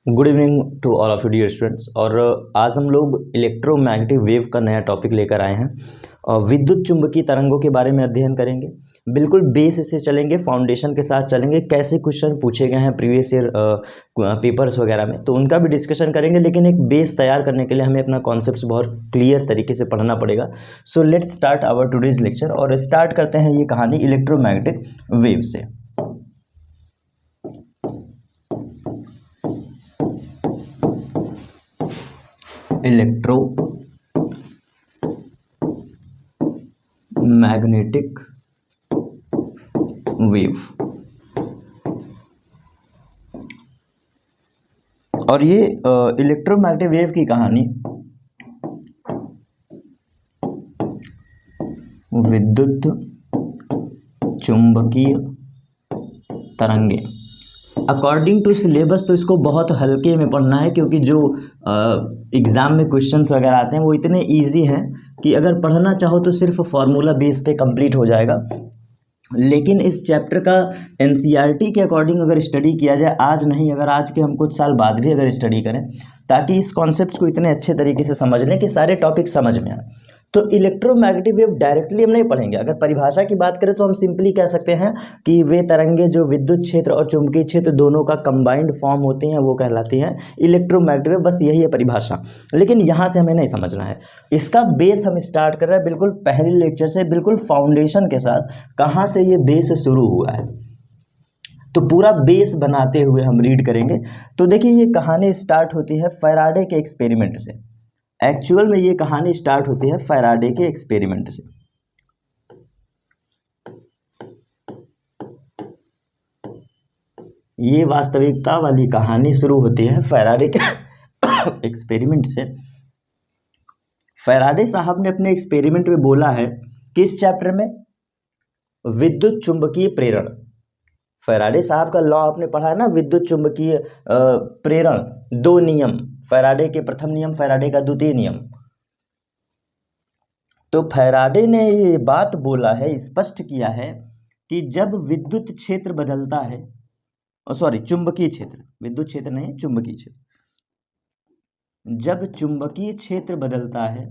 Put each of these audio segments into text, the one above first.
Good evening to all of you dear students. और आज हम लोग इलेक्ट्रोमैग्नेटिक वेव का नया टॉपिक लेकर आए हैं और विद्युत चुंबकीय तरंगों के बारे में अध्ययन करेंगे। बिल्कुल बेस से चलेंगे, फाउंडेशन के साथ चलेंगे, कैसे क्वेश्चन पूछे गए हैं प्रीवियस ईयर पेपर्स वगैरह में, तो उनका भी डिस्कशन करेंगे। लेकिन एक बेस तैयार करने के लिए हमें अपना कॉन्सेप्ट्स बहुत क्लियर तरीके से पढ़ना पड़ेगा। So let's start our today's lecture और स्टार्ट करते हैं ये कहानी इलेक्ट्रोमैग्नेटिक वेव से। इलेक्ट्रोमैग्नेटिक वेव, और ये इलेक्ट्रोमैग्नेटिक वेव की कहानी विद्युत चुंबकीय तरंगे। अकॉर्डिंग टू सिलेबस तो इसको बहुत हल्के में पढ़ना है, क्योंकि जो एग्ज़ाम में क्वेश्चंस वगैरह आते हैं वो इतने इजी हैं कि अगर पढ़ना चाहो तो सिर्फ फार्मूला बेस पे कंप्लीट हो जाएगा। लेकिन इस चैप्टर का एनसीईआरटी के अकॉर्डिंग अगर स्टडी किया जाए, आज नहीं अगर आज के हम कुछ साल बाद भी अगर स्टडी करें, ताकि इस कॉन्सेप्ट को इतने अच्छे तरीके से समझ लें कि सारे टॉपिक समझ में आए, तो इलेक्ट्रोमैग्नेटिक वेव डायरेक्टली हम नहीं पढ़ेंगे। अगर परिभाषा की बात करें तो हम सिंपली कह सकते हैं कि वे तरंगे जो विद्युत क्षेत्र और चुंबकीय क्षेत्र दोनों का कंबाइंड फॉर्म होती हैं वो कहलाती हैं इलेक्ट्रोमैग्नेटिक वेव। बस यही है परिभाषा। लेकिन यहाँ से हमें नहीं समझना है। इसका बेस हम स्टार्ट कर रहे हैं बिल्कुल पहले लेक्चर से, बिल्कुल फाउंडेशन के साथ। कहाँ से ये बेस शुरू हुआ है, तो पूरा बेस बनाते हुए हम रीड करेंगे। तो देखिए, ये कहानी स्टार्ट होती है फैराडे के एक्सपेरिमेंट से। एक्चुअल में ये कहानी स्टार्ट होती है फैराडे के एक्सपेरिमेंट से। ये वास्तविकता वाली कहानी शुरू होती है फैराडे के एक्सपेरिमेंट से। फैराडे साहब ने अपने एक्सपेरिमेंट में बोला है, किस चैप्टर में? विद्युत चुंबकीय प्रेरण। फैराडे साहब का लॉ आपने पढ़ा है ना, विद्युत चुंबकीय प्रेरण, दो नियम, फैराडे के प्रथम नियम, फैराडे का द्वितीय नियम। तो फैराडे ने ये बात बोला है, स्पष्ट किया है कि जब विद्युत क्षेत्र बदलता है, सॉरी चुंबकीय क्षेत्र, विद्युत क्षेत्र नहीं चुंबकीय क्षेत्र, जब चुंबकीय क्षेत्र बदलता है,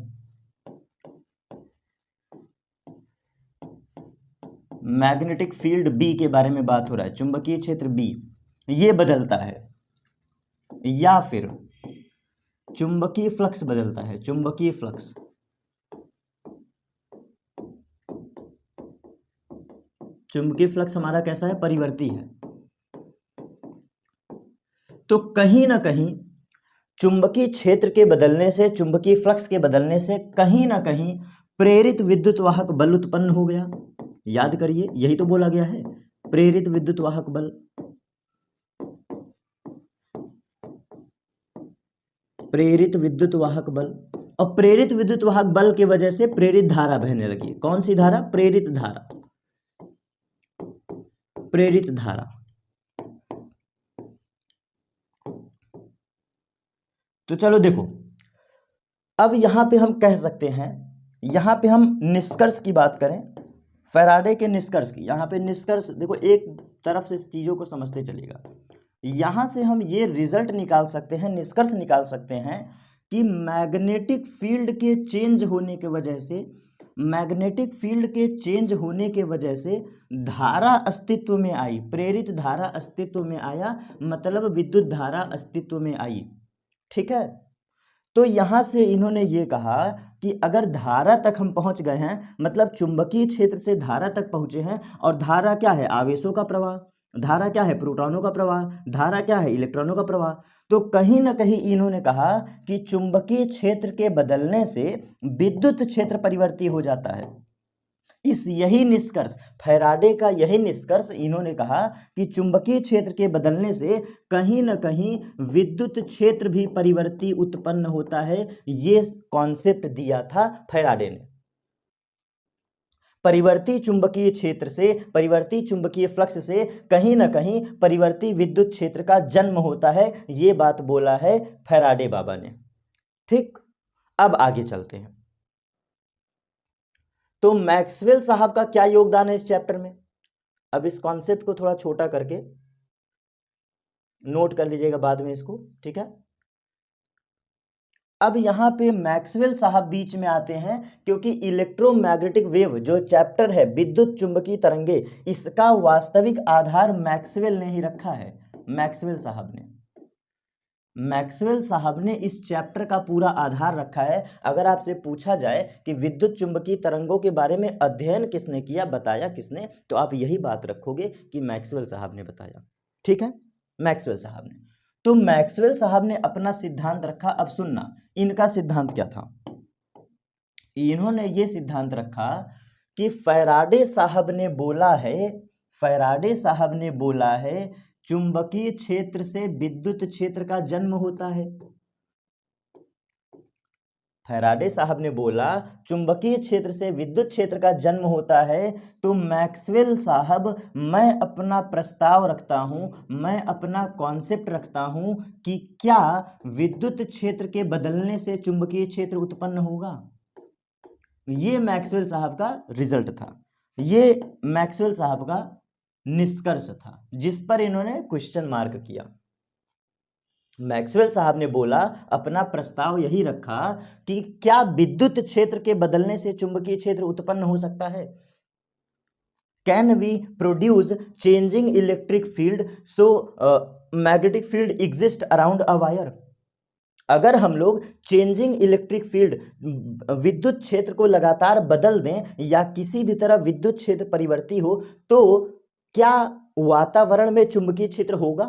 मैग्नेटिक फील्ड बी के बारे में बात हो रहा है, चुंबकीय क्षेत्र बी ये बदलता है, या फिर चुंबकीय फ्लक्स बदलता है, चुंबकीय फ्लक्स। चुंबकीय फ्लक्स हमारा कैसा है? परिवर्ती है। तो कहीं ना कहीं चुंबकीय क्षेत्र के बदलने से, चुंबकीय फ्लक्स के बदलने से कहीं ना कहीं प्रेरित विद्युत वाहक बल उत्पन्न हो गया। याद करिए, यही तो बोला गया है, प्रेरित विद्युत वाहक बल। प्रेरित विद्युत वाहक बल, और प्रेरित विद्युत वाहक बल की वजह से प्रेरित धारा बहने लगी। कौन सी धारा? प्रेरित धारा, प्रेरित धारा। तो चलो देखो, अब यहां पे हम कह सकते हैं, यहां पे हम निष्कर्ष की बात करें, फैराडे के निष्कर्ष की। यहां पे निष्कर्ष देखो, एक तरफ से इस चीजों को समझते चलेगा। यहां से हम ये रिजल्ट निकाल सकते हैं, निष्कर्ष निकाल सकते हैं कि मैग्नेटिक फील्ड के चेंज होने की वजह से, मैग्नेटिक फील्ड के चेंज होने के वजह से धारा अस्तित्व में आई, प्रेरित धारा अस्तित्व में आया, मतलब विद्युत धारा अस्तित्व में आई। ठीक है। तो यहां से इन्होंने ये कहा कि अगर धारा तक हम पहुंच गए हैं, मतलब चुंबकीय क्षेत्र से धारा तक पहुंचे हैं, और धारा क्या है? आवेशों का प्रवाह। धारा क्या है? प्रोटॉनों का प्रवाह। धारा क्या है? इलेक्ट्रॉनों का प्रवाह। तो कहीं ना कहीं इन्होंने कहा कि चुंबकीय क्षेत्र के बदलने से विद्युत क्षेत्र परिवर्ती हो जाता है। यही निष्कर्ष, फैराडे का यही निष्कर्ष, इन्होंने कहा कि चुंबकीय क्षेत्र के बदलने से कहीं ना कहीं विद्युत क्षेत्र भी परिवर्ती उत्पन्न होता है। ये कॉन्सेप्ट दिया था फैराडे ने। परिवर्ती चुंबकीय क्षेत्र से, परिवर्ती चुंबकीय फ्लक्स से कहीं ना कहीं परिवर्ती विद्युत क्षेत्र का जन्म होता है, ये बात बोला है फैराडे बाबा ने। ठीक, अब आगे चलते हैं। तो मैक्सवेल साहब का क्या योगदान है इस चैप्टर में? अब इस कॉन्सेप्ट को थोड़ा छोटा करके नोट कर लीजिएगा बाद में इसको, ठीक है। अब यहाँ पे मैक्सवेल साहब बीच में आते हैं, क्योंकि इलेक्ट्रोमैग्नेटिक वेव जो चैप्टर है विद्युत चुंबकीय तरंगे, इसका वास्तविक आधार मैक्सवेल ने ही रखा है। मैक्सवेल साहब ने इस चैप्टर का पूरा आधार रखा है। अगर आपसे पूछा जाए कि विद्युत चुंबकीय तरंगों के बारे में अध्ययन किसने किया, बताया किसने, तो आप यही बात रखोगे कि मैक्सवेल साहब ने बताया, ठीक है, मैक्सवेल साहब ने। तो मैक्सवेल साहब ने अपना सिद्धांत रखा। अब सुनना, इनका सिद्धांत क्या था। इन्होंने ये सिद्धांत रखा कि फैराडे साहब ने बोला है चुंबकीय क्षेत्र से विद्युत क्षेत्र का जन्म होता है। फैराडे साहब ने बोला चुंबकीय क्षेत्र से विद्युत क्षेत्र का जन्म होता है। तो मैक्सवेल साहब, मैं अपना प्रस्ताव रखता हूं, मैं अपना कॉन्सेप्ट रखता हूं कि क्या विद्युत क्षेत्र के बदलने से चुंबकीय क्षेत्र उत्पन्न होगा। ये मैक्सवेल साहब का रिजल्ट था, ये मैक्सवेल साहब का निष्कर्ष था, जिस पर इन्होंने क्वेश्चन मार्क किया। मैक्सवेल साहब ने बोला, अपना प्रस्ताव यही रखा कि क्या विद्युत क्षेत्र के बदलने से चुंबकीय क्षेत्र उत्पन्न हो सकता है। Can we produce changing electric field so magnetic field exist around a wire. अगर हम लोग चेंजिंग इलेक्ट्रिक फील्ड विद्युत क्षेत्र को लगातार बदल दें या किसी भी तरह विद्युत क्षेत्र परिवर्ती हो, तो क्या वातावरण में चुंबकीय क्षेत्र होगा।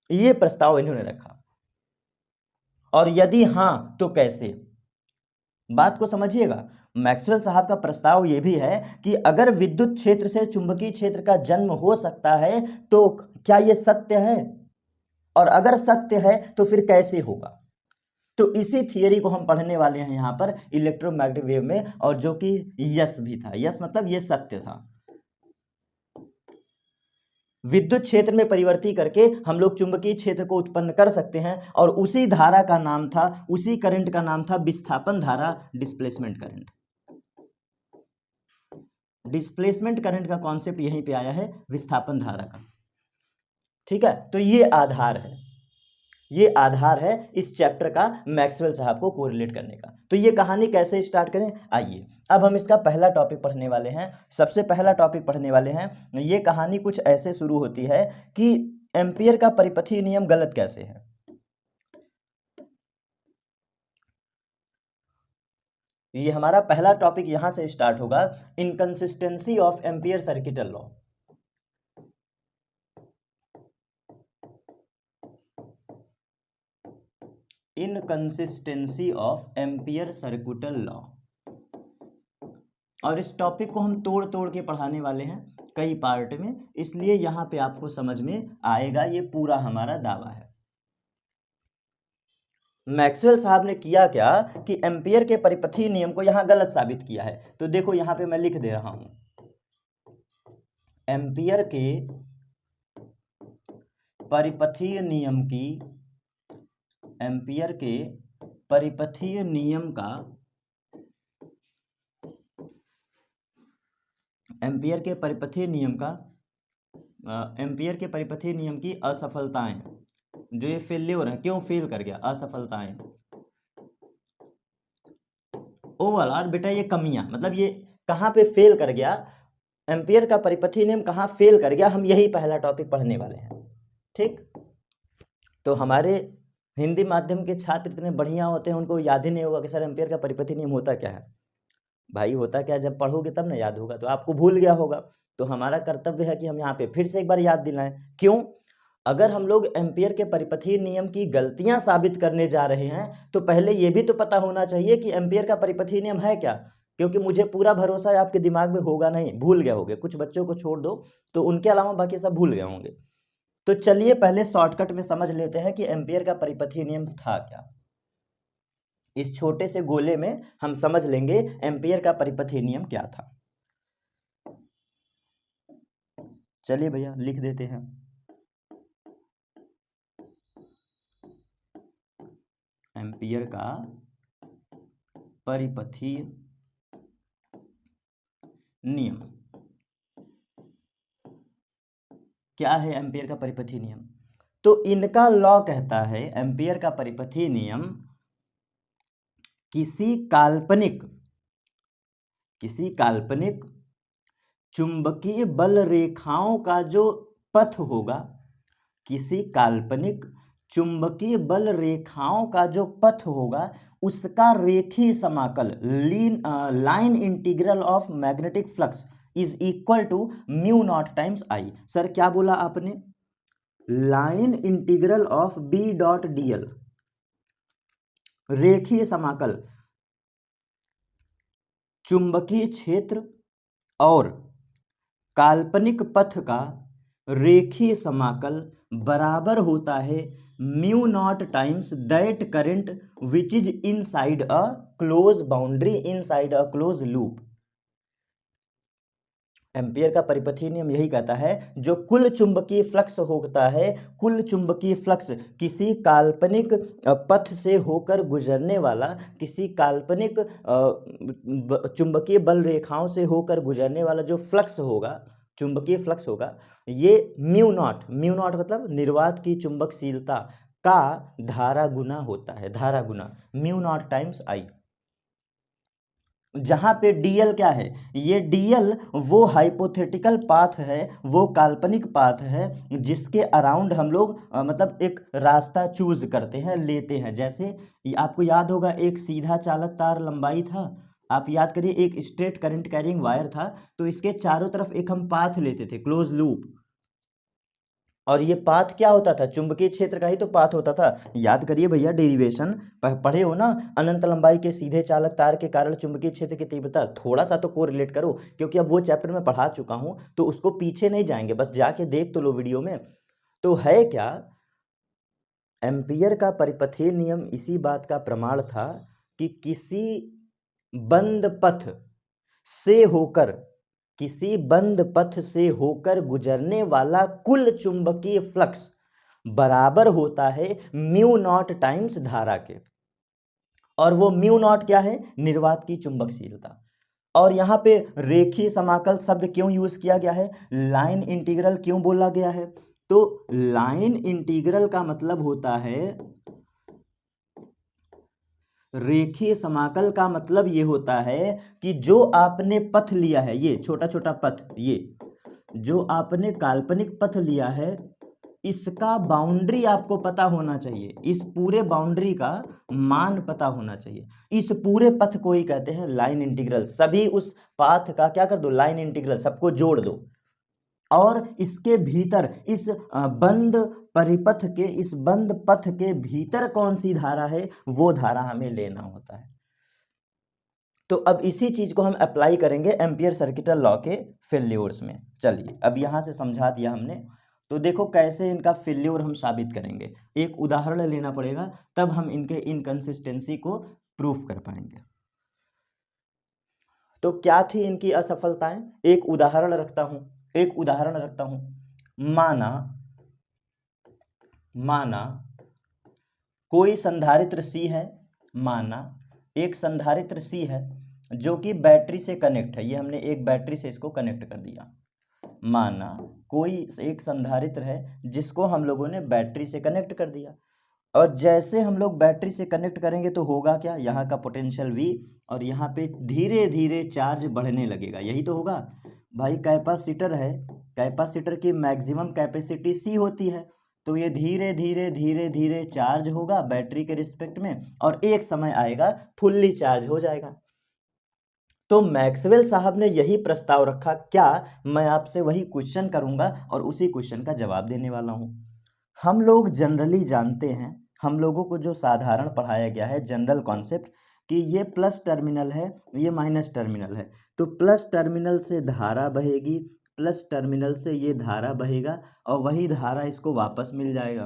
यह प्रस्ताव इन्होंने रखा, और यदि हां तो कैसे। बात को समझिएगा, मैक्सवेल साहब का प्रस्ताव यह भी है कि अगर विद्युत क्षेत्र से चुंबकीय क्षेत्र का जन्म हो सकता है तो क्या यह सत्य है, और अगर सत्य है तो फिर कैसे होगा। तो इसी थियरी को हम पढ़ने वाले हैं यहां पर इलेक्ट्रोमैग्नेटिक वेव में, और जो कि यस भी था। यस मतलब यह सत्य था। विद्युत क्षेत्र में परिवर्ती करके हम लोग चुंबकीय क्षेत्र को उत्पन्न कर सकते हैं, और उसी धारा का नाम था, उसी करंट का नाम था विस्थापन धारा, डिस्प्लेसमेंट करंट। डिस्प्लेसमेंट करंट का कॉन्सेप्ट यहीं पे आया है, विस्थापन धारा का, ठीक है। तो ये आधार है इस चैप्टर का मैक्सवेल साहब को कोरिलेट करने का। तो ये कहानी कैसे स्टार्ट करें, आइए अब हम इसका पहला टॉपिक पढ़ने वाले हैं। सबसे पहला टॉपिक पढ़ने वाले हैं, ये कहानी कुछ ऐसे शुरू होती है कि एम्पियर का परिपथीय नियम गलत कैसे है। ये हमारा पहला टॉपिक यहां से स्टार्ट होगा, inconsistency of ampere circuital law. Inconsistency of ampere circuital law, और इस टॉपिक को हम तोड़ तोड़ के पढ़ाने वाले हैं कई पार्ट में, इसलिए यहां पे आपको समझ में आएगा, ये पूरा हमारा दावा है। मैक्सवेल साहब ने किया क्या कि एम्पियर के परिपथीय नियम को यहां गलत साबित किया है। तो देखो यहां पे मैं लिख दे रहा हूं, एम्पियर के परिपथीय नियम की, एम्पियर के परिपथीय नियम का, एम्पियर के परिपथीय नियम का, एम्पियर के परिपथीय नियम की असफलताएं, जो ये फेल्योर है, क्यों फेल कर गया, असफलताएं, ओवरऑल बेटा ये कमियां, मतलब ये कहां पे फेल कर गया, एम्पियर का परिपथीय नियम कहां फेल कर गया, हम यही पहला टॉपिक पढ़ने वाले हैं, ठीक। तो हमारे हिंदी माध्यम के छात्र इतने बढ़िया होते हैं, उनको याद ही नहीं होगा कि सर एम्पियर का परिपथीय नियम होता क्या है। भाई होता क्या, जब पढ़ोगे तब ना याद होगा, तो आपको भूल गया होगा। तो हमारा कर्तव्य है कि हम यहाँ पे फिर से एक बार याद दिलाएं। क्यों, अगर हम लोग एम्पियर के परिपथीय नियम की गलतियां साबित करने जा रहे हैं, तो पहले ये भी तो पता होना चाहिए कि एम्पियर का परिपथीय नियम है क्या। क्योंकि मुझे पूरा भरोसा है आपके दिमाग में होगा नहीं, भूल गए होंगे, कुछ बच्चों को छोड़ दो तो उनके अलावा बाकी सब भूल गए होंगे। तो चलिए पहले शॉर्टकट में समझ लेते हैं कि एम्पियर का परिपथीय नियम था क्या। इस छोटे से गोले में हम समझ लेंगे एम्पियर का परिपथीय नियम क्या था। चलिए भैया लिख देते हैं, एम्पियर का परिपथीय नियम क्या है। एम्पियर का परिपथीय नियम, तो इनका लॉ कहता है, एम्पियर का परिपथीय नियम, किसी काल्पनिक चुंबकीय बल रेखाओं का जो पथ होगा, किसी काल्पनिक चुंबकीय बल रेखाओं का जो पथ होगा, उसका रेखीय समाकल line integral of magnetic flux is equal to mu naught times I. Sir क्या बोला आपने? Line integral of B dot dl, रेखीय समाकल चुंबकीय क्षेत्र और काल्पनिक पथ का रेखीय समाकल बराबर होता है mu naught times that current which is inside a close boundary, inside a close loop. Ampere का परिपथीय नियम यही कहता है, जो कुल चुंबकीय फ्लक्स होता है, कुल चुंबकीय फ्लक्स किसी काल्पनिक पथ से होकर गुजरने वाला, किसी काल्पनिक चुंबकीय बल रेखाओं से होकर गुजरने वाला जो फ्लक्स होगा, चुंबकीय फ्लक्स होगा, ये म्यू नॉट मतलब निर्वात की चुंबकशीलता का धारा गुना होता है, धारा गुना म्यू नॉट टाइम्स आई। जहां पे डीएल क्या है? ये डीएल वो हाइपोथेटिकल पाथ है, वो काल्पनिक पाथ है जिसके अराउंड हम लोग मतलब एक रास्ता चूज करते हैं, लेते हैं। जैसे आपको याद होगा, एक सीधा चालक तार लंबाई था, आप याद करिए, एक स्ट्रेट करंट कैरिंग वायर था, तो इसके चारों तरफ एक हम पाथ लेते थे, क्लोज लूप, और ये पाथ क्या होता था? चुंबकीय क्षेत्र का ही तो पाथ होता था। याद करिए भैया, डेरिवेशन पढ़े हो ना, अनंत लंबाई के सीधे चालक तार के कारण चुंबकीय क्षेत्र की तीव्रता। थोड़ा सा तो कोरिलेट करो, क्योंकि अब वो चैप्टर में पढ़ा चुका हूं, तो उसको पीछे नहीं जाएंगे, बस जाके देख तो लो वीडियो में। तो है क्या, एम्पियर का परिपथीय नियम इसी बात का प्रमाण था कि किसी बंद पथ से होकर, किसी बंद पथ से होकर गुजरने वाला कुल चुंबकीय फ्लक्स बराबर होता है म्यू नॉट टाइम्स धारा के। और वो म्यू नॉट क्या है? निर्वात की चुंबकशीलता। और यहां पे रेखीय समाकल शब्द क्यों यूज किया गया है? लाइन इंटीग्रल क्यों बोला गया है? तो लाइन इंटीग्रल का मतलब होता है, रेखीय समाकल का मतलब ये होता है कि जो आपने पथ लिया है, ये छोटा छोटा पथ, ये जो आपने काल्पनिक पथ लिया है, इसका बाउंड्री आपको पता होना चाहिए, इस पूरे बाउंड्री का मान पता होना चाहिए। इस पूरे पथ को ही कहते हैं लाइन इंटीग्रल। सभी उस पाथ का क्या कर दो? लाइन इंटीग्रल, सबको जोड़ दो, और इसके भीतर इस बंद परिपथ के, इस बंद पथ के भीतर कौन सी धारा है, वो धारा हमें लेना होता है। तो अब इसी चीज को हम अप्लाई करेंगे एम्पियर सर्किटल लॉ के फेल्योर्स में। चलिए, अब यहां से समझा दिया हमने, तो देखो कैसे इनका फेल्योर हम साबित करेंगे। एक उदाहरण लेना पड़ेगा, तब हम इनके इनकंसिस्टेंसी को प्रूफ कर पाएंगे। तो क्या थी इनकी असफलताएं? एक उदाहरण रखता हूं, माना कोई संधारित्र C है, माना एक संधारित्र C है जो कि बैटरी से कनेक्ट है। ये हमने एक बैटरी से इसको कनेक्ट कर दिया। माना कोई एक संधारित्र है जिसको हम लोगों ने बैटरी से कनेक्ट कर दिया, और जैसे हम लोग बैटरी से कनेक्ट करेंगे तो होगा क्या? यहाँ का पोटेंशियल V, और यहाँ पे धीरे धीरे चार्ज बढ़ने लगेगा, यही तो होगा भाई। कैपेसिटर है, कैपेसिटर की मैक्सिमम कैपेसिटी C होती है, तो ये धीरे धीरे धीरे धीरे चार्ज होगा बैटरी के रिस्पेक्ट में, और एक समय आएगा फुल्ली चार्ज हो जाएगा। तो मैक्सवेल साहब ने यही प्रस्ताव रखा। क्या मैं आपसे वही क्वेश्चन करूंगा और उसी क्वेश्चन का जवाब देने वाला हूं। हम लोग जनरली जानते हैं, हम लोगों को जो साधारण पढ़ाया गया है, जनरल कॉन्सेप्ट, कि ये प्लस टर्मिनल है, ये माइनस टर्मिनल है, तो प्लस टर्मिनल से धारा बहेगी, प्लस टर्मिनल से ये धारा बहेगा, और वही धारा इसको वापस मिल जाएगा।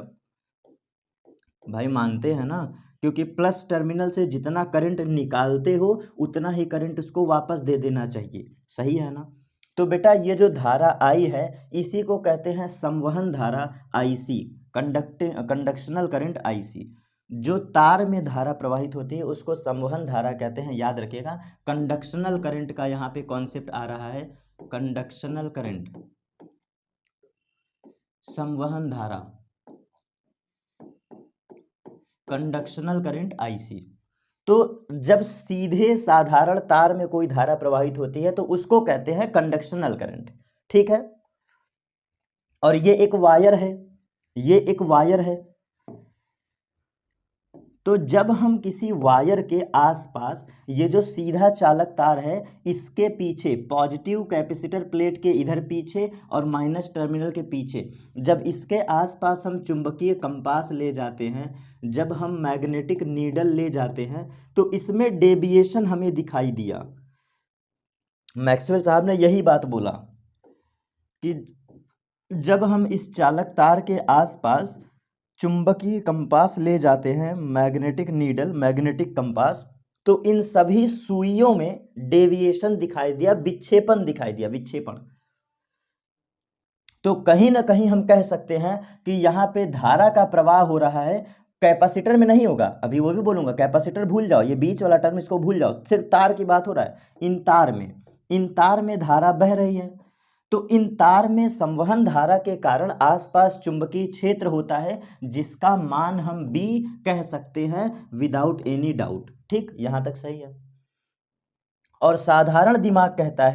भाई मानते हैं ना? क्योंकि प्लस टर्मिनल से जितना करंट निकालते हो उतना ही करंट उसको वापस दे देना चाहिए, सही है ना? तो बेटा ये जो धारा आई है, इसी को कहते हैं संवहन धारा IC, कंडक्शनल करंट IC। जो तार में धारा प्रवाहित होती है उसको संवहन धारा कहते हैं, याद रखिएगा। कंडक्शनल करंट का यहाँ पे कॉन्सेप्ट आ रहा है, कंडक्शनल करंट, संवहन धारा। कंडक्शनल करंट IC। तो जब सीधे साधारण तार में कोई धारा प्रवाहित होती है तो उसको कहते हैं कंडक्शनल करंट, ठीक है। और ये एक वायर है, ये एक वायर है। तो जब हम किसी वायर के आसपास, ये जो सीधा चालक तार है इसके पीछे पॉजिटिव कैपेसिटर प्लेट के इधर पीछे और माइनस टर्मिनल के पीछे, जब इसके आसपास हम चुंबकीय कंपास ले जाते हैं, जब हम मैग्नेटिक नीडल ले जाते हैं, तो इसमें डेविएशन हमें दिखाई दिया। मैक्सवेल साहब ने यही बात बोला कि जब हम इस चालक तार के आसपास चुंबकीय कंपास ले जाते हैं, मैग्नेटिक नीडल, मैग्नेटिक कंपास, तो इन सभी सुइयों में डेविएशन दिखाई दिया, विक्षेपण दिखाई दिया, विक्षेपण। तो कहीं ना कहीं हम कह सकते हैं कि यहाँ पे धारा का प्रवाह हो रहा है, कैपेसिटर में नहीं होगा, अभी वो भी बोलूंगा, कैपेसिटर भूल जाओ, ये बीच वाला टर्म इसको भूल जाओ, सिर्फ तार की बात हो रहा है। इन तार में धारा बह रही है, तो इन तार में संवहन धारा के कारण आसपास चुंबकीय क्षेत्र होता है जिसका मान हम B कह सकते हैं विदाउट एनी डाउट, ठीक, यहां तक सही है। और साधारण दिमाग कहता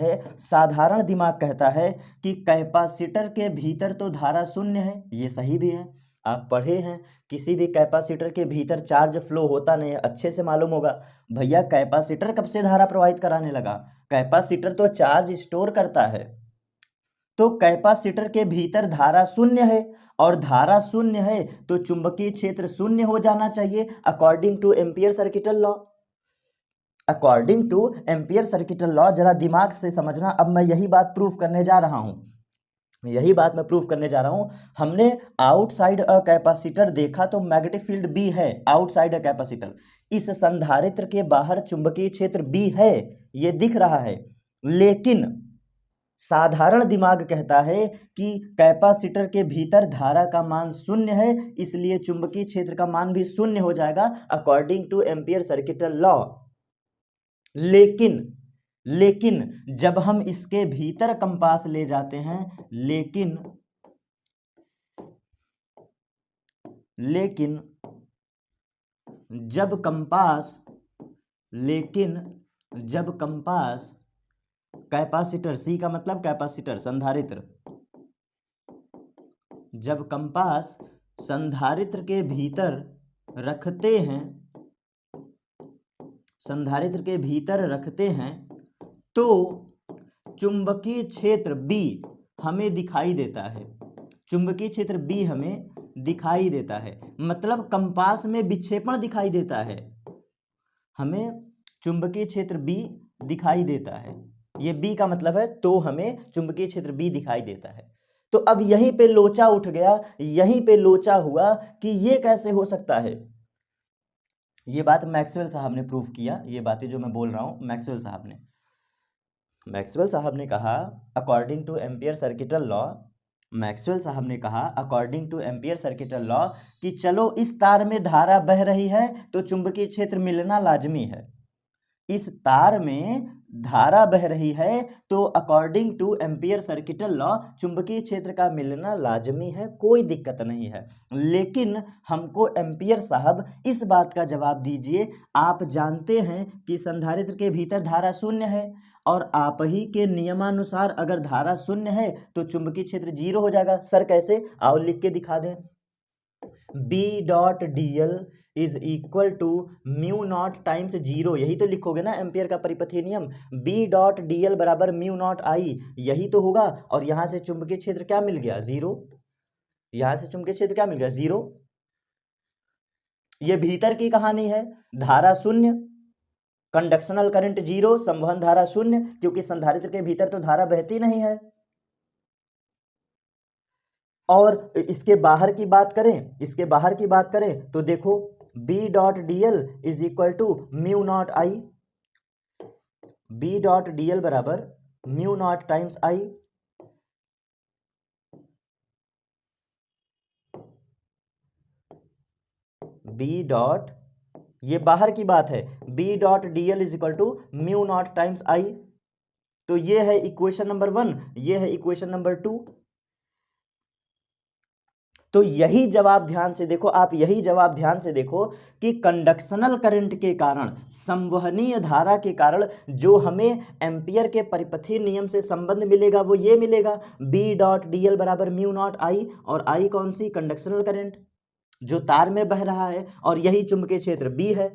है कि कैपेसिटर के भीतर तो धारा शून्य है, ये सही भी है। आप पढ़े हैं, किसी भी कैपेसिटर के भीतर चार्ज फ्लो होता नहीं है, अच्छे से मालूम होगा। भैया कैपेसिटर कब से धारा प्रवाहित कराने लगा? कैपेसिटर तो चार्ज स्टोर करता है। तो कैपेसिटर के भीतर धारा शून्य है, और धारा शून्य है तो चुंबकीय क्षेत्र शून्य हो जाना चाहिए according two ampere circuital law. According two ampere circuital law, जरा दिमाग से समझना। अब मैं यही बात प्रूफ करने जा रहा हूं, हमने आउटसाइड अ कैपेसिटर देखा तो मैग्नेटिक फील्ड B है आउटसाइड अ कैपेसिटर। इस संधारित्र के बाहर चुंबकीय क्षेत्र B है, ये दिख रहा है। लेकिन साधारण दिमाग कहता है कि कैपेसिटर के भीतर धारा का मान शून्य है, इसलिए चुंबकीय क्षेत्र का मान भी शून्य हो जाएगा according two ampere circuital law. लेकिन जब हम इसके भीतर कंपास ले जाते हैं, लेकिन जब कंपास कैपेसिटर, C का मतलब कैपेसिटर, संधारित्र, जब कंपास संधारित्र के भीतर रखते हैं तो चुंबकीय क्षेत्र B हमें दिखाई देता है। मतलब कंपास में विक्षेपण दिखाई देता है, हमें चुंबकीय क्षेत्र B दिखाई देता है। ये B का मतलब है, तो हमें चुंबकीय क्षेत्र B दिखाई देता है। तो अब यहीं पे लोचा उठ गया, यहीं पे लोचा हुआ कि ये कैसे हो सकता है। ये बात मैक्सवेल साहब ने प्रूफ किया, ये बातें जो मैं बोल रहा हूं मैक्सवेल साहब ने कहा according two ampere circuital law कि चलो इस तार में धारा बह रही है तो चुंबकीय क्षेत्र मिलना लाजमी है। इस तार में धारा बह रही है तो according two ampere circuital law चुंबकीय क्षेत्र का मिलना लाजमी है, कोई दिक्कत नहीं है। लेकिन हमको एम्पियर साहब इस बात का जवाब दीजिए, आप जानते हैं कि संधारित्र के भीतर धारा शून्य है, और आप ही के नियमानुसार अगर धारा शून्य है तो चुंबकीय क्षेत्र 0 हो जाएगा। सर कैसे? आओ लिख के दिखा दें। B.dl is equal to mu naught times 0, यही तो लिखोगे ना एम्पियर का परिपथीय नियम। B.dl बराबर म्यू नॉट आई, यही तो होगा। और यहां से चुंबकीय क्षेत्र क्या मिल गया? 0। ये भीतर की कहानी है, धारा शून्य, कंडक्शनल करंट 0, संवहन धारा शून्य, क्योंकि संधारित्र के भीतर तो धारा बहती नहीं है। और इसके बाहर की बात करें तो देखो B.dl is equal to mu naught I, B.dl बराबर म्यू नॉट टाइम्स आई। ये बाहर की बात है, B.dl is equal to mu naught times I. तो ये है इक्वेशन नंबर 1, ये है इक्वेशन नंबर 2। तो यही जवाब ध्यान से देखो, आप यही जवाब ध्यान से देखो कि कंडक्शनल करंट के कारण, संवहनीय धारा के कारण जो हमें एम्पियर के परिपथीय नियम से संबंध मिलेगा वो ये मिलेगा, बी डॉट डी एल बराबर म्यू नॉट आई, और आई कौन सी, कंडक्शनल करंट जो तार में बह रहा है, और यही चुंबकीय क्षेत्र बी है।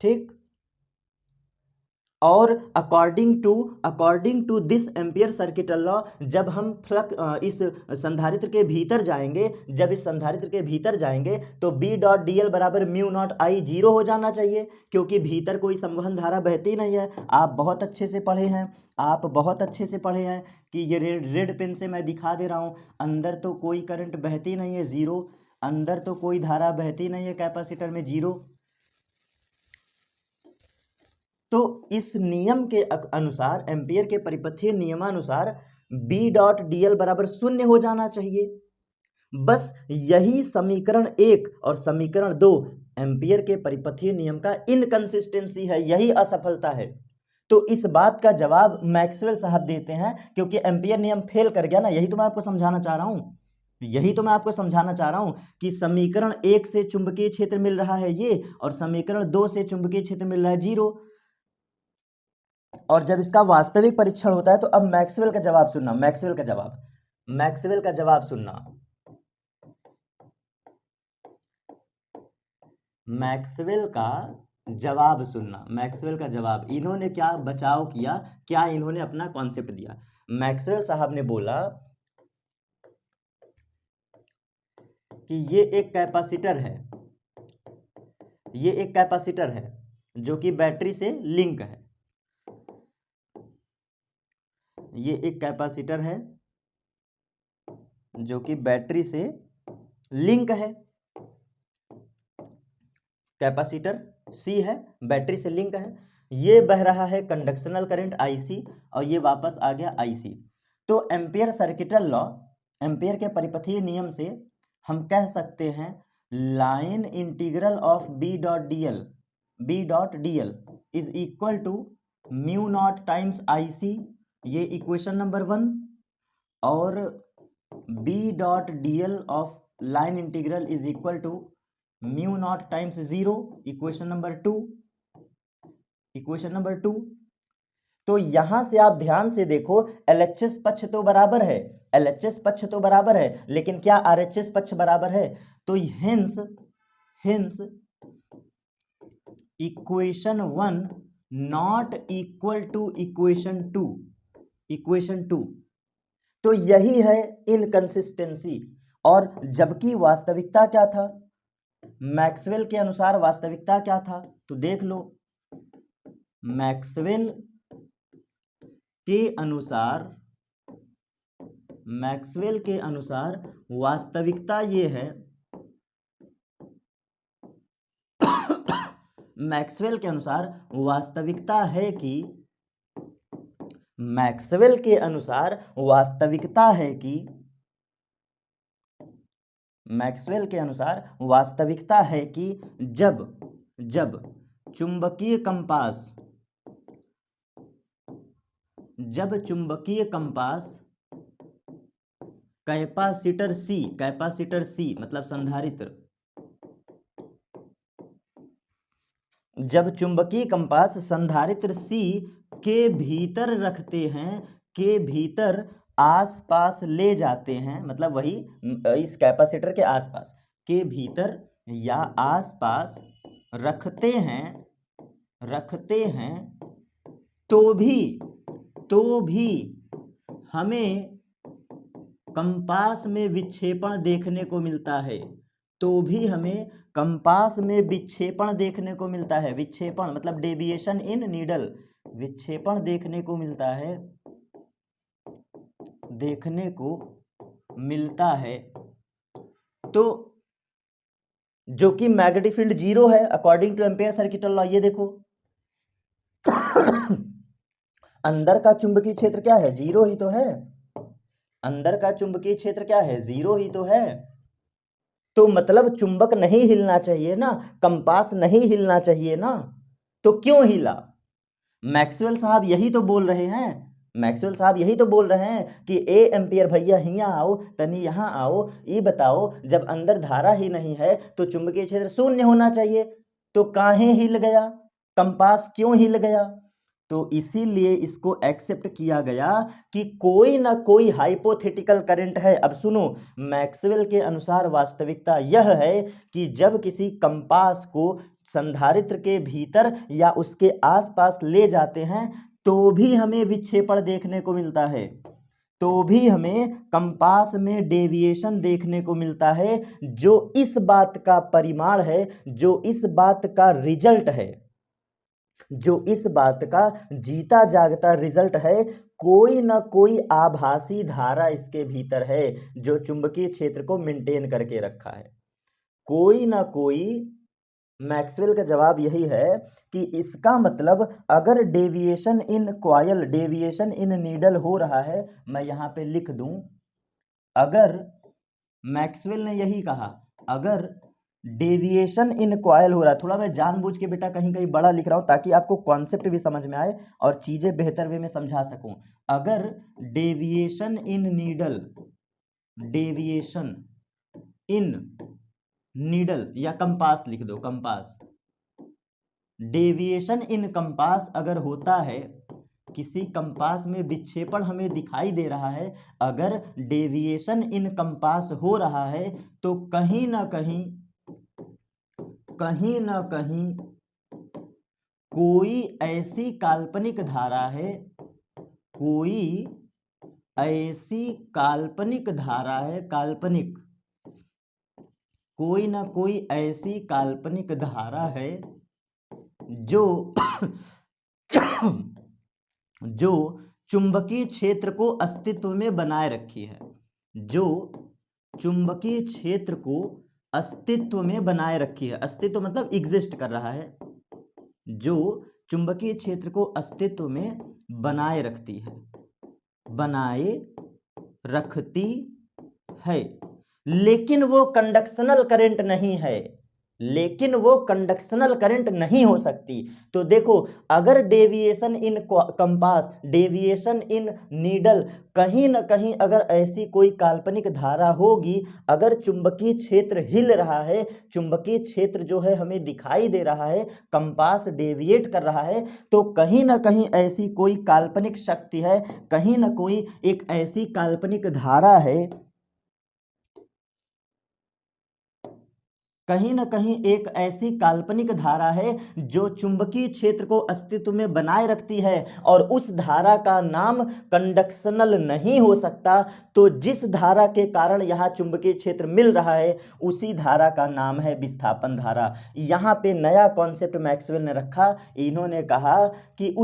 ठीक, और according to this Ampere circuital law, जब हम फ्लक्स इस संधारित्र के भीतर जाएंगे, जब इस संधारित्र के भीतर जाएंगे तो बी डॉट डी एल बराबर म्यू नॉट आई जीरो हो जाना चाहिए, क्योंकि भीतर कोई संवहन धारा बहती नहीं है। आप बहुत अच्छे से पढ़े हैं, आप बहुत अच्छे से पढ़े हैं कि ये रेड पेन से मैं दिखा दे रहा हूँ, अंदर तो कोई करंट बहती नहीं है, जीरो, अंदर तो कोई धारा बहती नहीं है कैपेसिटर में, जीरो। तो इस नियम के अनुसार, एम्पियर के परिपथीय नियमानुसार बी डॉट डी एल बराबर शून्य हो जाना चाहिए। बस यही समीकरण 1 और समीकरण 2 एम्पियर के परिपथीय नियम का इनकंसिस्टेंसी है, यही असफलता है। तो इस बात का जवाब मैक्सवेल साहब देते हैं, क्योंकि एम्पियर नियम फेल कर गया ना, यही तो मैं आपको समझाना चाह रहा हूँ, यही तो मैं आपको समझाना चाह रहा हूं कि समीकरण 1 से चुंबकीय क्षेत्र मिल रहा है ये, और समीकरण 2 से चुंबकीय क्षेत्र मिल रहा है जीरो, और जब इसका वास्तविक परीक्षण होता है तो अब मैक्सवेल का जवाब सुनना, मैक्सवेल का जवाब, मैक्सवेल का जवाब सुनना, मैक्सवेल का जवाब सुनना, मैक्सवेल का जवाब। इन्होंने क्या बचाव किया, क्या इन्होंने अपना कॉन्सेप्ट दिया। मैक्सवेल साहब ने बोला कि ये एक कैपेसिटर है, ये एक कैपेसिटर है जो कि बैटरी से लिंक है, ये एक कैपेसिटर है जो कि बैटरी से लिंक है, कैपेसिटर सी है, बैटरी से लिंक है, ये बह रहा है कंडक्शनल करंट आईसी, और ये वापस आ गया आईसी। तो एम्पियर सर्किटल लॉ, एम्पियर के परिपथीय नियम से हम कह सकते हैं line integral of B dot D L is equal to mu naught times IC, ये इक्वेशन नंबर 1, और B dot D L of line integral is equal to mu naught times zero, equation number 2, equation number 2। तो यहां से आप ध्यान से देखो, LHS पक्ष तो बराबर है, एलएचएस पक्ष तो बराबर है, लेकिन क्या आरएचएस पक्ष बराबर है? तो hence equation 1 not equal to equation 2। तो यही है इनकंसिस्टेंसी। और जबकि वास्तविकता क्या था, मैक्सवेल के अनुसार वास्तविकता क्या था, तो देख लो, मैक्सवेल के अनुसार वास्तविकता ये है, मैक्सवेल के अनुसार वास्तविकता है कि, मैक्सवेल के अनुसार वास्तविकता है कि, मैक्सवेल के अनुसार वास्तविकता है कि जब चुंबकीय कंपास कैपेसिटर सी मतलब संधारित्र, जब चुंबकीय कंपास संधारित्र सी के भीतर रखते हैं, के भीतर आसपास ले जाते हैं, मतलब वही इस कैपेसिटर के आसपास, के भीतर या आसपास रखते हैं तो भी हमें कंपास में विक्षेपण देखने को मिलता है, तो भी हमें कंपास में विक्षेपण देखने को मिलता है। विक्षेपण मतलब डेविएशन इन नीडल, विक्षेपण देखने को मिलता है, तो जो कि मैग्नेटिक फील्ड जीरो है according two ampere circuital law. ये देखो अंदर का चुंबकीय क्षेत्र क्या है, जीरो ही तो है, अंदर का चुंबकीय क्षेत्र क्या है, जीरो ही तो है। तो मतलब चुंबक नहीं हिलना चाहिए ना, कंपास नहीं हिलना चाहिए ना, तो क्यों हिला? मैक्सवेल साहब यही तो बोल रहे हैं, मैक्सवेल साहब यही तो बोल रहे हैं कि ए एम्पियर भैया हियाँ आओ, तनी यहाँ आओ, ये बताओ जब अंदर धारा ही नहीं है तो चुंबकीय क्षेत्र शून्य होना चाहिए, तो काहे हिल गया, कंपास क्यों हिल गया? तो इसीलिए इसको एक्सेप्ट किया गया कि कोई ना कोई हाइपोथेटिकल करंट है। अब सुनो, मैक्सवेल के अनुसार वास्तविकता यह है कि जब किसी कंपास को संधारित्र के भीतर या उसके आसपास ले जाते हैं तो भी हमें विक्षेपण देखने को मिलता है, तो भी हमें कंपास में डेविएशन देखने को मिलता है, जो इस बात का परिमाण है, जो इस बात का रिजल्ट है, जो इस बात का जीता जागता रिजल्ट है, कोई ना कोई आभासी धारा इसके भीतर है जो चुंबकीय क्षेत्र को मेंटेन करके रखा है, कोई ना कोई। मैक्सवेल का जवाब यही है कि इसका मतलब अगर deviation in coil, deviation in needle हो रहा है, मैं यहाँ पे लिख दूं, अगर मैक्सवेल ने यही कहा, अगर डेविएशन इन कॉइल हो रहा है, थोड़ा मैं जानबूझ के बेटा कहीं कहीं बड़ा लिख रहा हूं ताकि आपको कॉन्सेप्ट भी समझ में आए और चीजें बेहतर वे में समझा सकूं। अगर डेविएशन इन नीडल, डेविएशन इन नीडल या कंपास लिख दो, कंपास, डेविएशन इन कंपास अगर होता है, किसी कंपास में विक्षेपण हमें दिखाई दे रहा है, अगर डेविएशन इन कंपास हो रहा है तो कहीं ना कहीं, कहीं ना कहीं कोई ऐसी काल्पनिक धारा है, कोई ऐसी काल्पनिक धारा है, काल्पनिक, कोई ना कोई ऐसी काल्पनिक धारा है जो जो चुंबकीय क्षेत्र को अस्तित्व में बनाए रखी है, जो चुंबकीय क्षेत्र को अस्तित्व में बनाए रखी है, अस्तित्व मतलब एग्जिस्ट कर रहा है, जो चुंबकीय क्षेत्र को अस्तित्व में बनाए रखती है, बनाए रखती है, लेकिन वो कंडक्शनल करंट नहीं है, लेकिन वो कंडक्शनल करंट नहीं हो सकती। तो देखो, अगर डेविएशन इन कंपास, डेविएशन इन नीडल, कहीं ना कहीं अगर ऐसी कोई काल्पनिक धारा होगी, अगर चुंबकीय क्षेत्र हिल रहा है, चुंबकीय क्षेत्र जो है हमें दिखाई दे रहा है, कंपास डेविएट कर रहा है, तो कहीं ना कहीं ऐसी कोई काल्पनिक शक्ति है, कहीं ना कोई एक ऐसी काल्पनिक धारा है, कहीं ना कहीं एक ऐसी काल्पनिक धारा है जो चुंबकीय क्षेत्र को अस्तित्व में बनाए रखती है, और उस धारा का नाम कंडक्शनल नहीं हो सकता। तो जिस धारा के कारण यहाँ चुंबकीय क्षेत्र मिल रहा है उसी धारा का नाम है विस्थापन धारा। यहाँ पे नया कॉन्सेप्ट मैक्सवेल ने रखा, इन्होंने कहा कि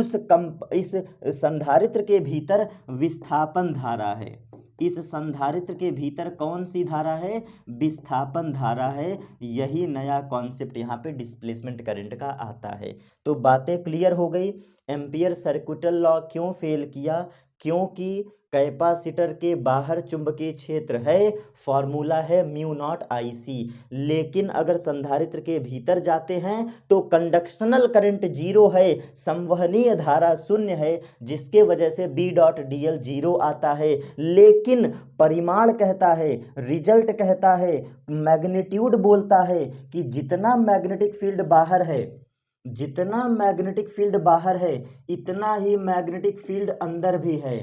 इस संधारित्र के भीतर विस्थापन धारा है, इस संधारित्र के भीतर कौन सी धारा है, विस्थापन धारा है। यही नया कॉन्सेप्ट यहाँ पे डिस्प्लेसमेंट करंट का आता है। तो बातें क्लियर हो गई। एम्पियर सर्किटल लॉ क्यों फेल किया, क्योंकि कैपेसिटर के बाहर चुंबकीय क्षेत्र है, फॉर्मूला है म्यू नॉट IC, लेकिन अगर संधारित्र के भीतर जाते हैं तो कंडक्शनल करंट 0 है, संवहनीय धारा 0 है, जिसके वजह से B.dl 0 आता है। लेकिन परिमाण कहता है, रिजल्ट कहता है, मैग्नीट्यूड बोलता है कि जितना मैग्नेटिक फील्ड बाहर है, जितना मैग्नेटिक फील्ड बाहर है इतना ही मैग्नेटिक फील्ड अंदर भी है।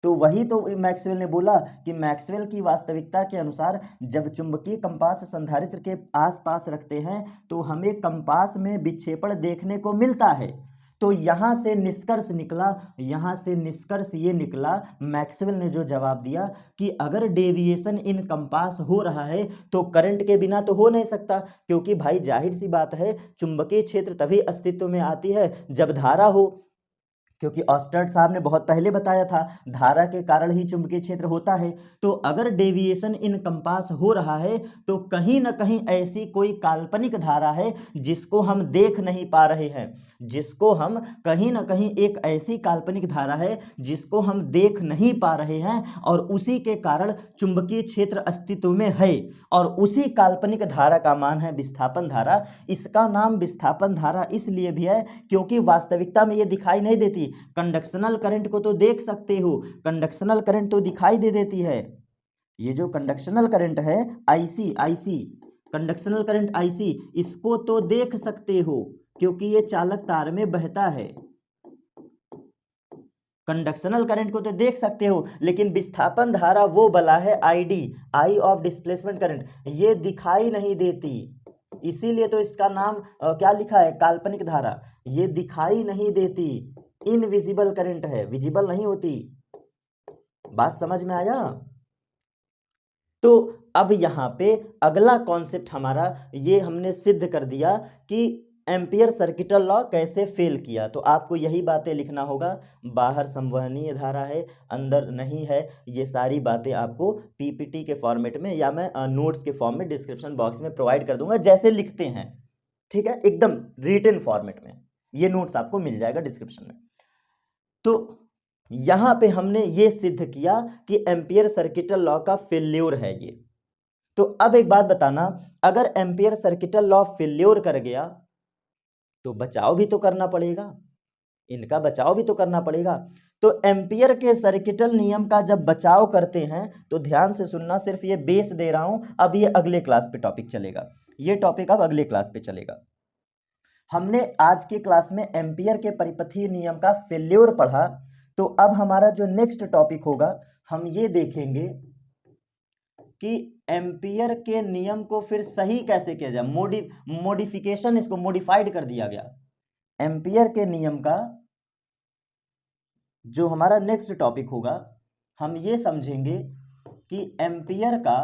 तो वही तो मैक्सवेल ने बोला कि मैक्सवेल की वास्तविकता के अनुसार जब चुंबकीय कंपास संधारित्र के आसपास रखते हैं तो हमें कंपास में विक्षेपण देखने को मिलता है। तो यहाँ से निष्कर्ष निकला, यहाँ से निष्कर्ष ये निकला, मैक्सवेल ने जो जवाब दिया कि अगर डेविएशन इन कंपास हो रहा है तो करंट के बिना तो हो नहीं सकता, क्योंकि भाई जाहिर सी बात है चुंबकीय क्षेत्र तभी अस्तित्व में आती है जब धारा हो, क्योंकि ऑस्टर्ड साहब ने बहुत पहले बताया था धारा के कारण ही चुंबकीय क्षेत्र होता है। तो अगर डेविएशन इन कंपास हो रहा है तो कहीं ना कहीं ऐसी कोई काल्पनिक धारा है जिसको हम देख नहीं पा रहे हैं, जिसको हम कहीं ना कहीं एक ऐसी काल्पनिक धारा है जिसको हम देख नहीं पा रहे हैं, और उसी के कारण चुंबकीय क्षेत्र अस्तित्व में है, और उसी काल्पनिक धारा का मान है विस्थापन धारा। इसका नाम विस्थापन धारा इसलिए भी है क्योंकि वास्तविकता में ये दिखाई नहीं देती, कंडक्शनल करंट को तो देख सकते हो, कंडक्शनल करंट तो दिखाई दे देती है। ये जो कंडक्शनल करंट है आईसी कंडक्शनल करंट आईसी, इसको तो देख सकते हो क्योंकि ये चालक तार में बहता है। कंडक्शनल करंट को तो देख सकते हो, लेकिन विस्थापन धारा वो बला है ID, I of displacement current, ये दिखाई नहीं देती। इसीलिए तो इसका नाम क्या लिखा है, काल्पनिक धारा। ये दिखाई नहीं देती, इनविजिबल करंट है, विजिबल नहीं होती। बात समझ में आया? तो अब यहाँ पे अगला कॉन्सेप्ट हमारा ये हमने सिद्ध कर दिया कि एम्पियर सर्किटल लॉ कैसे फेल किया। तो आपको यही बातें लिखना होगा, बाहर संवहनीय धारा है, अंदर नहीं है। ये सारी बातें आपको पीपीटी के फॉर्मेट में या मैं नोट्स के फॉर्म में डिस्क्रिप्शन बॉक्स में प्रोवाइड कर दूंगा, जैसे लिखते हैं, ठीक है, एकदम रिटन फॉर्मेट में ये नोट्स आपको मिल जाएगा डिस्क्रिप्शन में। तो यहाँ पे हमने ये सिद्ध किया कि एम्पियर सर्किटल लॉ का फेल्योर है ये। तो अब एक बात बताना, अगर एम्पियर सर्किटल लॉ फेल्योर कर गया तो बचाव भी तो करना पड़ेगा, इनका बचाव भी तो करना पड़ेगा। तो एम्पियर के सर्किटल नियम का जब बचाव करते हैं तो ध्यान से सुनना, सिर्फ ये बेस दे रहा हूं, अब ये अगले क्लास पे टॉपिक चलेगा, ये टॉपिक अब अगले क्लास पे चलेगा। हमने आज की क्लास में एम्पियर के परिपथीय नियम का फेल्योर पढ़ा, तो अब हमारा जो नेक्स्ट टॉपिक होगा, हम ये देखेंगे कि एम्पियर के नियम को फिर सही कैसे किया जाए, मॉडिफिकेशन, इसको मॉडिफाइड कर दिया गया। एम्पियर के नियम का जो हमारा नेक्स्ट टॉपिक होगा, हम ये समझेंगे कि एम्पियर का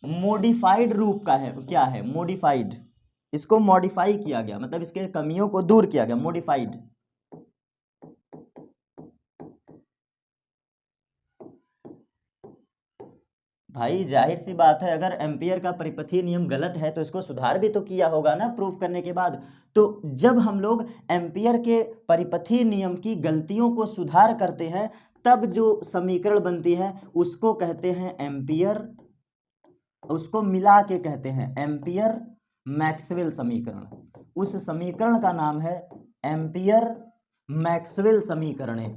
मॉडिफाइड रूप का है, क्या है, मॉडिफाइड, इसको मॉडिफाई किया गया, मतलब इसके कमियों को दूर किया गया, मॉडिफाइड। भाई जाहिर सी बात है, अगर एम्पियर का परिपथीय नियम गलत है तो इसको सुधार भी तो किया होगा ना प्रूफ करने के बाद। तो जब हम लोग एम्पियर के परिपथीय नियम की गलतियों को सुधार करते हैं, तब जो समीकरण बनती है उसको कहते हैं एम्पियर, उसको मिला के कहते हैं एम्पियर मैक्सवेल समीकरण। उस समीकरण का नाम है एम्पियर मैक्सवेल समीकरण है,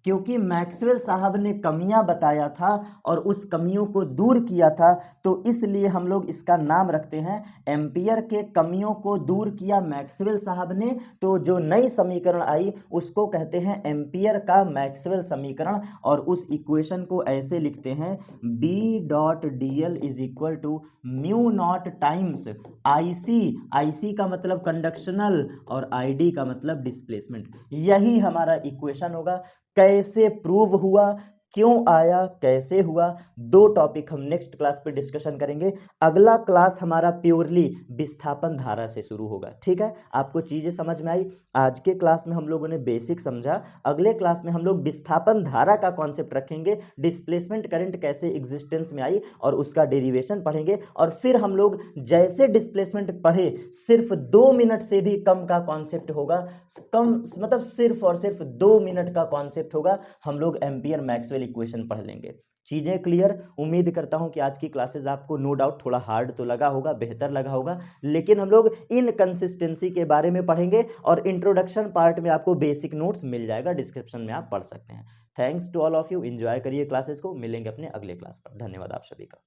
क्योंकि मैक्सवेल साहब ने कमियां बताया था और उस कमियों को दूर किया था, तो इसलिए हम लोग इसका नाम रखते हैं एम्पियर के कमियों को दूर किया मैक्सवेल साहब ने। तो जो नई समीकरण आई उसको कहते हैं एम्पियर का मैक्सवेल समीकरण, और उस इक्वेशन को ऐसे लिखते हैं B.dl is equal to mu naught times IC का मतलब कंडक्शनल और ID का मतलब डिस्प्लेसमेंट। यही हमारा इक्वेशन होगा। कैसे प्रूव हुआ, क्यों आया, कैसे हुआ, दो टॉपिक हम नेक्स्ट क्लास पे डिस्कशन करेंगे। अगला क्लास हमारा प्योरली विस्थापन धारा से शुरू होगा, ठीक है। आपको चीजें समझ में आई? आज के क्लास में हम लोगों ने बेसिक समझा, अगले क्लास में हम लोग विस्थापन धारा का कॉन्सेप्ट रखेंगे, डिस्प्लेसमेंट करंट कैसे एग्जिस्टेंस में आई और उसका डेरिवेशन पढ़ेंगे, और फिर हम लोग जैसे डिस्प्लेसमेंट पढ़े सिर्फ 2 मिनट से भी कम का कॉन्सेप्ट होगा, कम मतलब सिर्फ और सिर्फ 2 मिनट का कॉन्सेप्ट होगा, हम लोग एम्पियर मैक्सवेल इक्वेशन पढ़ लेंगे। चीजें क्लियर? उम्मीद करता हूं कि आज की क्लासेस आपको नो डाउट थोड़ा हार्ड तो लगा होगा, बेहतर लगा होगा, लेकिन हम लोग इनकंसिस्टेंसी के बारे में पढ़ेंगे और इंट्रोडक्शन पार्ट में आपको बेसिक नोट्स मिल जाएगा, डिस्क्रिप्शन में आप पढ़ सकते हैं। Thanks to all of you, enjoy करिए क्लासेस को, मिलेंगे अपने अगले क्लास पर। धन्यवाद आप सभी का।